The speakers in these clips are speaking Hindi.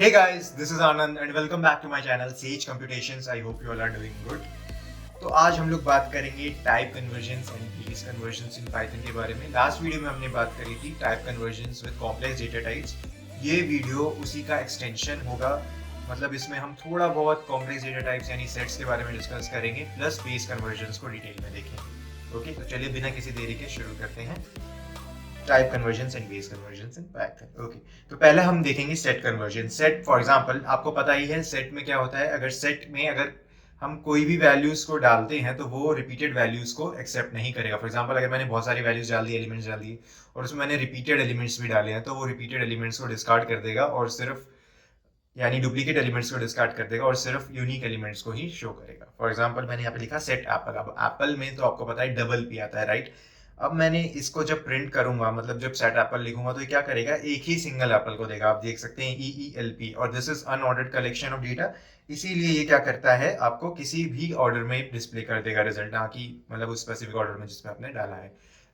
Hey guys, this is Anand and welcome back to my channel Sage Computations. I hope you all are doing good. तो आज हम लोग बात करेंगे type convergence and base convergence in Python के बारे में। लास्ट वीडियो में हमने बात करी थी type convergence with complex data types. ये वीडियो उसी का एक्सटेंशन होगा, मतलब इसमें हम थोड़ा बहुत कॉम्प्लेक्स डेटा टाइप्स यानी सेट्स के बारे में डिस्कस करेंगे प्लस बेस कन्वर्जन्स को डिटेल में देखेंगे। ओके, तो चलिए बिना किसी देरी के शुरू करते हैं type convergence and base convergence in Python. Okay, तो पहले हम देखेंगे set conversion. Set for example आपको पता ही है सेट में क्या होता है। अगर सेट में अगर हम कोई भी वैल्यूज को डालते हैं तो वो रिपीटेड वैल्यूज को एक्सेप्ट नहीं करेगा। फॉर एग्जांपल अगर मैंने बहुत सारी वैल्यूज डाल दी, एलिमेंट्स डाल दिए और उसमें मैंने रिपीटेड एलिमेंट्स भी डाले हैं तो वो रिपीटेड एलिमेंट्स को डिस्कार्ड कर देगा और सिर्फ यानी डुप्लीकेट एलिमेंट्स को डिस्कार्ड कर देगा और सिर्फ यूनिक एलिमेंट्स को ही शो करेगा। फॉर एग्जांपल मैंने यहाँ पे लिखा सेट एप्पल। अब एप्पल में तो आपको पता है डबल पी आता है, राइट। अब मैंने इसको जब प्रिंट करूंगा, मतलब जब सेट एप्पल लिखूंगा तो ये क्या करेगा, एक ही सिंगल एप्पल को देगा। आप देख सकते हैं EELP और this is unordered collection of data. इसीलिए ये क्या करता है, आपको किसी भी ऑर्डर में डिस्प्ले कर देगा रिजल्ट, ना कि मतलब उस स्पेसिफिक ऑर्डर में जिसमें आपने डाला है,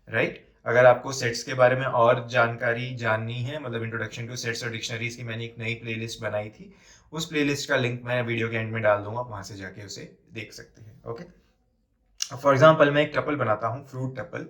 राइट। अगर आपको सेट्स के बारे में और जानकारी जाननी है, मतलब इंट्रोडक्शन टू सेट्स और डिक्शनरीज की मैंने एक नई प्लेलिस्ट बनाई थी, उस प्लेलिस्ट का लिंक मैं वीडियो के एंड में डाल दूंगा, वहां से जाके उसे देख सकते हैं। ओके, फॉर एग्जाम्पल मैं एक टपल बनाता हूँ, fruit tuple,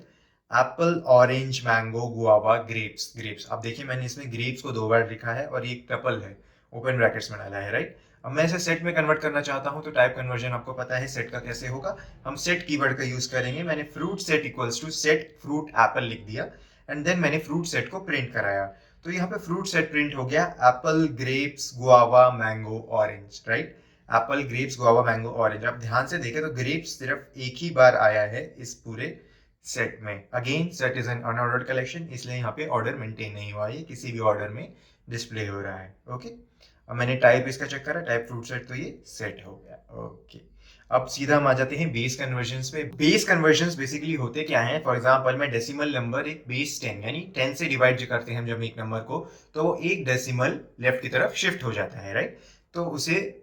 Apple, orange, mango, guava, grapes. Grapes आप देखिए मैंने इसमें ग्रेप्स को 2 बार लिखा है और ये एक टपल है, ओपन ब्रैकेट्स में डाला है, राइट। अब मैं इसे सेट में कन्वर्ट करना चाहता हूं तो टाइप कन्वर्जन आपको पता है सेट का कैसे होगा। हम सेट कीवर्ड का यूज करेंगे। मैंने fruit set equals to set fruit apple लिख दिया एंड देन मैंने फ्रूट सेट को प्रिंट कराया। तो यहाँ पे फ्रूट सेट प्रिंट हो गया, apple, grapes, guava, mango, orange, right. Apple, grapes, guava, mango, orange. आप ध्यान से देखें तो ग्रेप्स सिर्फ एक ही बार आया है इस पूरे सेट में। Again set is an unordered collection, इसलिए यहाँ पे ऑर्डर मेंटेन नहीं हुआ, ये किसी भी ऑर्डर में डिस्प्ले हो रहा है। ओके, अब मैंने टाइप इसका चेक करा, टाइप फ्रूट सेट, तो ये सेट हो गया। ओके, अब सीधा हम आ जाते हैं बेस कन्वर्जन्स पे। बेस कन्वर्जन्स बेसिकली होते क्या हैं, फॉर एग्जांपल मैं डेसिमल नंबर एक बेस 10 यानी 10 से डिवाइड जो करते हैं हम जब एक नंबर को, तो वो एक डेसिमल लेफ्ट की तरफ शिफ्ट हो जाता है, राइट। तो उसे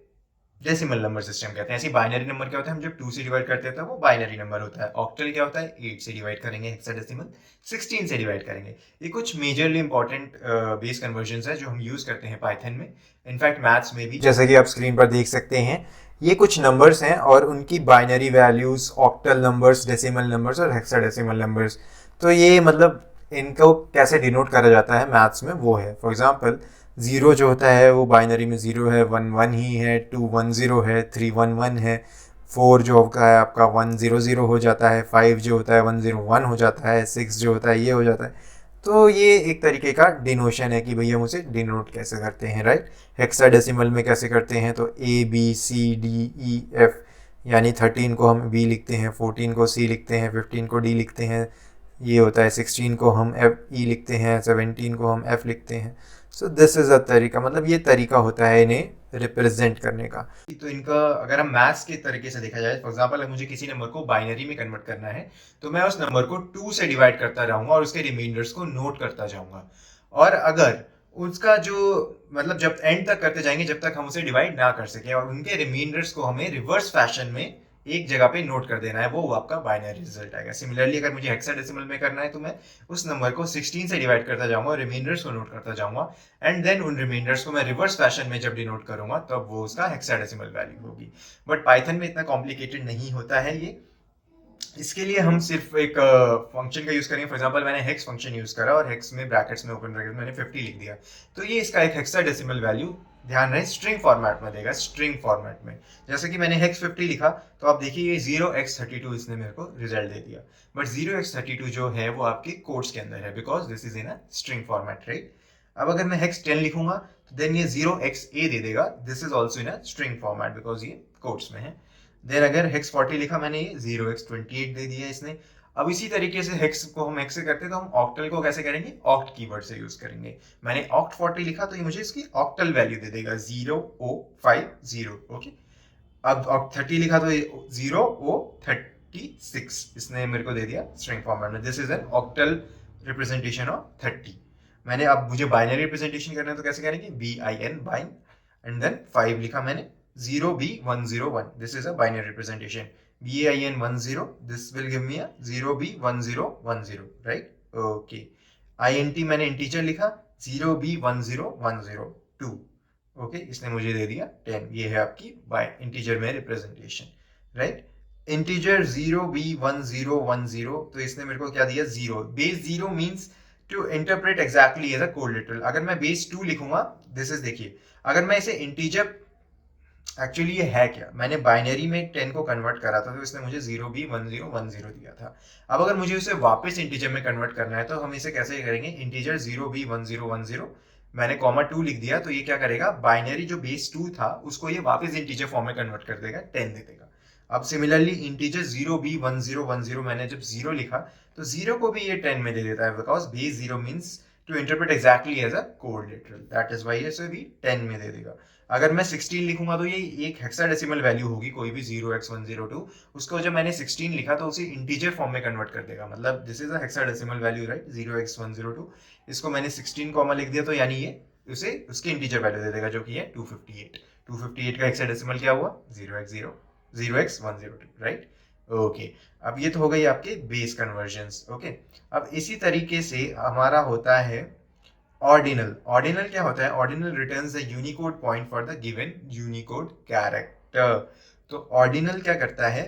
डेसिमल नंबर सिस्टम कहते हैं। ऐसे बाइनरी नंबर क्या होता है, हम जब 2 से डिवाइड करते हैं तो वो बाइनरी नंबर होता है। ऑक्टल क्या होता है, 8 से डिवाइड करेंगे, हेक्साडेसिमल 16 से डिवाइड करेंगे। ये कुछ मेजरली इंपॉर्टेंट बेस कन्वर्जन्स है जो हम यूज करते हैं पाइथन में, इनफैक्ट मैथ्स में भी। जैसे कि आप स्क्रीन पर देख सकते हैं ये कुछ नंबर्स हैं और उनकी binary values, octal numbers, decimal numbers और हेक्साडेसिमल नंबर्स। तो ये मतलब इनको कैसे डिनोट करा जाता है मैथ्स में वो है। फॉर एग्जांपल 0 जो होता है वो बाइनरी में 0 है, 1 1 ही है, 2 1 0 है, 3 1 1 है, 4 जो होता है आपका 1 0 0 हो जाता है, 5 जो होता है 1 0 1 हो जाता है, 6 जो होता है ये हो जाता है। तो ये एक तरीके का डिनोशन है कि भैया हम उसे डिनोट कैसे करते हैं, राइट। हेक्साडेसिमल में कैसे करते हैं, तो ABCDEF यानी 13 को हम B लिखते हैं, 14 को C लिखते हैं, 15 को D लिखते हैं, ये होता है 16 को हम E लिखते हैं, 17 को हम F लिखते हैं। सो दिस इज अ तरीका, मतलब ये तरीका होता है इन्हें रिप्रेजेंट करने का। तो इनका अगर हम मैथ्स के तरीके से देखा जाए, फॉर एग्जांपल अगर मुझे किसी नंबर को बाइनरी में कन्वर्ट करना है तो मैं उस नंबर को 2 से डिवाइड करता रहूंगा और उसके रिमाइंडर्स को नोट करता जाऊंगा। और अगर उसका जो मतलब जब एंड तक करते जाएंगे जब तक हम उसे डिवाइड ना कर सके, और उनके रिमाइंडर्स को हमें रिवर्स फैशन में एक जगह पे नोट कर देना है, वो आपका बाइनरी रिजल्ट आएगा। सिमिलरली अगर मुझे हेक्साडेसिमल में करना है तो मैं उस नंबर को 16 से डिवाइड करता जाऊंगा, रिमाइंडर्स को नोट करता जाऊंगा एंड देन उन रिमाइंडर्स को मैं रिवर्स फैशन में जब डिनोट करूंगा तब वो उसका हेक्साडेसिमल वैल्यू होगी। बट पाइथन में इतना कॉम्प्लिकेटेड नहीं होता है ये। इसके लिए हम सिर्फ एक फंक्शन का यूज करेंगे। फॉर एग्जांपल मैंने हेक्स फंक्शन यूज करा और हेक्स में ब्रैकेट्स में ओपन ब्रैकेट मैंने 50 लिख दिया, तो ये इसका एक हेक्साडेसिमल वैल्यू, ध्यान रहे, स्ट्रिंग फॉर्मेट में देगा, स्ट्रिंग फॉर्मेट में। जैसे कि मैंने हेक्स 50 लिखा तो आप देखिए ये 0x32 इसने मेरे को रिजल्ट दे दिया, बट 0x32 जो है वो आपके कोड्स के अंदर है because this is in a string format, right. अब अगर मैं हेक्स 10 लिखूंगा तो देन ये 0xa दे देगा, this is also in a string format because ये कोड्स में है। देन अगर हेक्स 40 लिखा मैंने, ये 0x28 दे दिया इसने। अब इसी तरीके से हेक्स को हम हेक्स से करते हैं तो हम ऑक्टल को कैसे करेंगे, ऑक्ट कीवर्ड से यूज करेंगे। मैंने ऑक्ट 40 लिखा तो ये मुझे इसकी ऑक्टल वैल्यू दे देगा 0O50। ओके, अब ऑक्ट 30 लिखा तो 0O36 इसने मेरे को दे दिया स्ट्रिंग फॉर्मेट में। This is an octal representation of 30। मैंने अब मुझे बाइनरी रिप्रेजेंटेशन करना है तो कैसे करेंगे, BIN बाइन एंड देन 5 लिखा मैंने, 0B101, this is a binary representation. BIN10, this will give me a 0B1010, right? Okay. INT मैंने इंटीजर लिखा, 0B10102, ओके, इसने मुझे दे दिया 10। ये है आपकी बाय इंटीजर में रिप्रेजेंटेशन, राइट। इंटीजर 0b1010, तो इसने मेरे को क्या दिया 0। Base 0 means to interpret exactly as a code literal. अगर मैं बेस 2 लिखूंगा, दिस इज, देखिए अगर मैं इसे इंटीजर, एक्चुअली ये है क्या, मैंने बाइनरी में 10 को कन्वर्ट करा था, तो इसने मुझे 0b1010 दिया था। अब अगर मुझे उसे वापस इंटीजर में कन्वर्ट करना है तो हम इसे कैसे करेंगे, इंटीजर 0b1010, मैंने कॉमा 2 लिख दिया, तो ये क्या करेगा, बाइनरी जो बेस 2 था उसको ये वापस इंटीजर फॉर्म में कन्वर्ट कर देगा, 10 दे देगा। अब सिमिलरली इंटीजर 0b1010 मैंने जब 0 लिखा तो 0 को भी ये 10 में दे देता है, because base 0 means to interpret exactly as a code literal, that is why इसे भी 10 में दे देगा। अगर मैं 16 लिखूंगा तो ये एक हेक्साडेसिमल वैल्यू होगी, कोई भी 0x102, उसको जब मैंने 16 लिखा तो उसे इंटीजर फॉर्म में कन्वर्ट कर देगा, मतलब this is a hexadecimal value, right, 0x102। इसको मैंने 16 कॉमा लिख दिया, तो यानी ये उसे उसकी इंटीजर वैल्यू दे देगा, जो कि है 258। 258 का हेक्साडेसिमल क्या हुआ, 0x102, राइट। ओके, अब ये तो हो गई आपके बेस कन्वर्जंस। ओके, अब इसी तरीके से हमारा होता है ऑर्डिनल। ऑर्डिनल क्या होता है, ordinal returns the Unicode point for the given Unicode character. तो ऑर्डिनल क्या करता है,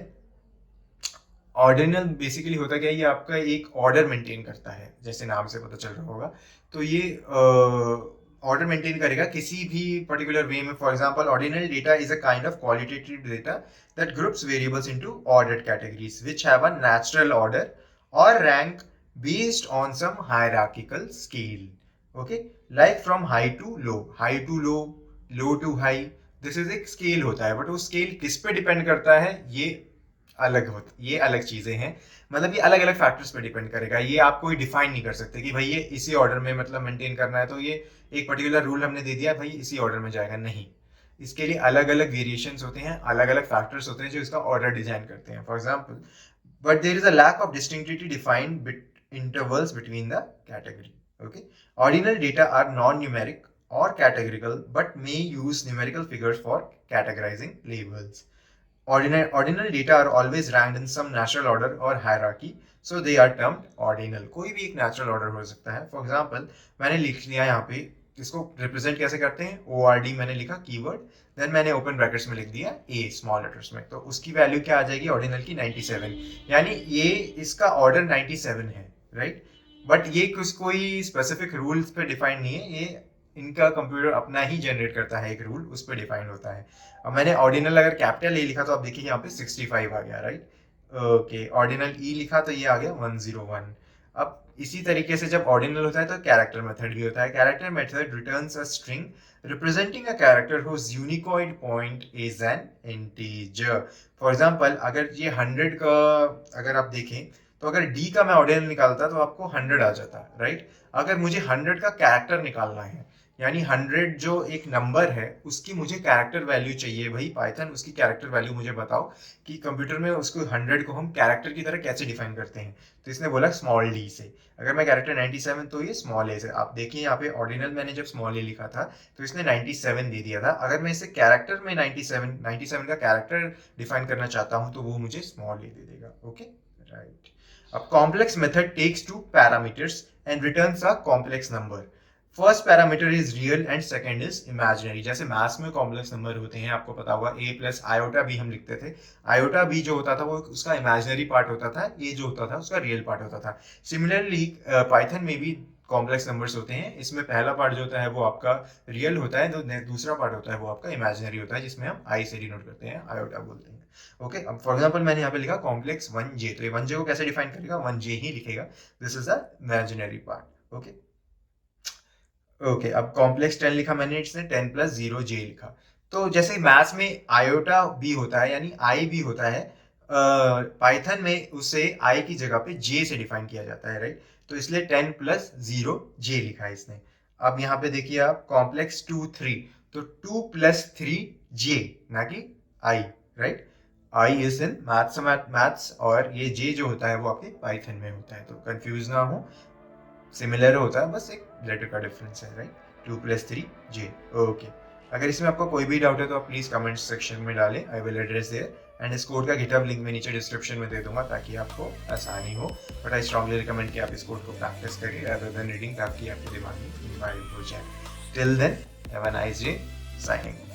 ऑर्डिनल बेसिकली होता क्या है, ये आपका एक ऑर्डर मेंटेन करता है, जैसे नाम से पता चल रहा होगा। तो ये ऑर्डर मेंटेन करेगा किसी भी पर्टिकुलर वे में। For example, ordinal data is a kind of qualitative data that groups variables into ordered categories which have a natural order और rank based on some hierarchical scale. Okay, like from high to low, high to low, low to high, this is एक स्केल होता है, बट वो स्केल किस पे डिपेंड करता है, ये अलग चीजें हैं, मतलब ये अलग अलग फैक्टर्स पे डिपेंड करेगा। ये आप कोई डिफाइन नहीं कर सकते कि भाई ये इसी ऑर्डर में मतलब मेंटेन करना है, तो ये एक पर्टिकुलर रूल हमने दे दिया भाई इसी ऑर्डर में जाएगा, नहीं। इसके लिए अलग अलग वेरिएशंस होते हैं, अलग अलग फैक्टर्स होते हैं जो इसका ऑर्डर डिजाइन करते हैं। For example, but there is a lack of distinctly defined intervals between the category. Okay, ordinal data are non-numeric or categorical, but may use numerical figures for categorizing labels. Ordinal data are always ranked in some natural order or hierarchy, so they are termed ordinal. कोई भी एक natural order हो सकता है। For example, मैंने लिख लिया यहाँ पे, इसको रिप्रेजेंट कैसे करते हैं, ORD मैंने लिखा कीवर्ड, देन मैंने ओपन ब्रैकेट्स में लिख दिया A स्मॉल लेटर्स में, तो उसकी वैल्यू क्या आ जाएगी ऑर्डिनल की, 97। यानी ये इसका ऑर्डर 97 है, राइट। बट ये कुछ कोई स्पेसिफिक रूल्स पे डिफाइंड नहीं है, ये इनका कंप्यूटर अपना ही जनरेट करता है एक रूल, उस पर डिफाइंड होता है। अब मैंने ऑर्डिनल अगर कैपिटल ए लिखा तो आप देखिए यहाँ पे 65 आ गया, राइट। ओके, ऑर्डिनल ई लिखा तो ये आ गया 101। अब इसी तरीके से जब ऑर्डिनल होता है तो कैरेक्टर मेथड भी होता है। Character method returns a string representing a character whose unicoid point is an integer. For example, अगर ये 100 का अगर आप देखें तो अगर d का मैं ऑर्डिनल निकालता तो आपको 100 आ जाता, राइट। अगर मुझे 100 का कैरेक्टर निकालना है, यानी 100 जो एक नंबर है उसकी मुझे कैरेक्टर वैल्यू चाहिए, भाई पाइथन उसकी कैरेक्टर वैल्यू मुझे बताओ कि कंप्यूटर में उसको 100 को हम कैरेक्टर की तरह कैसे डिफाइन करते हैं। तो इसने बोला स्मॉल डी से। अगर मैं कैरेक्टर 97 तो ये स्मॉल ए से। आप देखिए यहाँ पे ऑर्डिनल मैंने जब स्मॉल ए लिखा था तो इसने 97 दे दिया था। अगर मैं इसे कैरेक्टर में 97 का कैरेक्टर डिफाइन करना चाहता हूँ तो वो मुझे स्मॉल ए दे देगा। Okay, right. अब complex method takes two parameters and returns a complex number. First parameter is real and second is imaginary. जैसे मैथ्स में कॉम्प्लेक्स नंबर होते हैं, आपको पता होगा a प्लस आयोटा बी हम लिखते थे। आयोटा बी जो होता था वो उसका इमेजिनरी पार्ट होता था, a जो होता था उसका रियल पार्ट होता था। सिमिलरली पाइथन में भी कॉम्प्लेक्स नंबर्स होते हैं, इसमें पहला पार्ट जो होता है वो आपका रियल होता है, तो दूसरा पार्ट होता है वो आपका इमेजिनरी होता है, जिसमें हम आई से डिनोट करते हैं, आयोटा बोलते हैं। ओके, अब फॉर एग्जांपल मैंने यहाँ पे लिखा कॉम्प्लेक्स 1j, तो ये 1j को कैसे डिफाइन करेगा, 1j ही लिखेगा, this is the imaginary part. Okay okay, अब कॉम्प्लेक्स 10 लिखा मैंने, इसने 10 प्लस 0j लिखा। तो जैसे मैथ्स में आयोटा भी होता है यानी आई भी होता है, पाइथन में उसे आई की जगह पे j से डिफाइन किया जाता है, राइट। तो इसलिए 10 प्लस 0j लिखा है इसने। अब यहाँ पे देखिए आप कॉम्प्लेक्स 2 3, तो 2 प्लस 3j ना कि i, right. i is in maths और ये j जो होता है वो आपके पाइथन में होता है, तो कंफ्यूज ना हो, सिमिलर होता है, बस एक लेटर का डिफरेंस है, राइट। 2 plus 3j। ओके, अगर इसमें आपको कोई भी डाउट है तो आप प्लीज कमेंट सेक्शन में डालें, I will address there. And इस कोड का गिटहब लिंक मैं नीचे डिस्क्रिप्शन में दे दूंगा ताकि आपको आसानी हो। बट आई स्ट्रांगली रिकमेंड कि आप इस कोड को प्रैक्टिस करिए rather than रीडिंग, ताकि आपके दिमाग में इम्बाइब हो जाए। Till then, have a nice day, signing.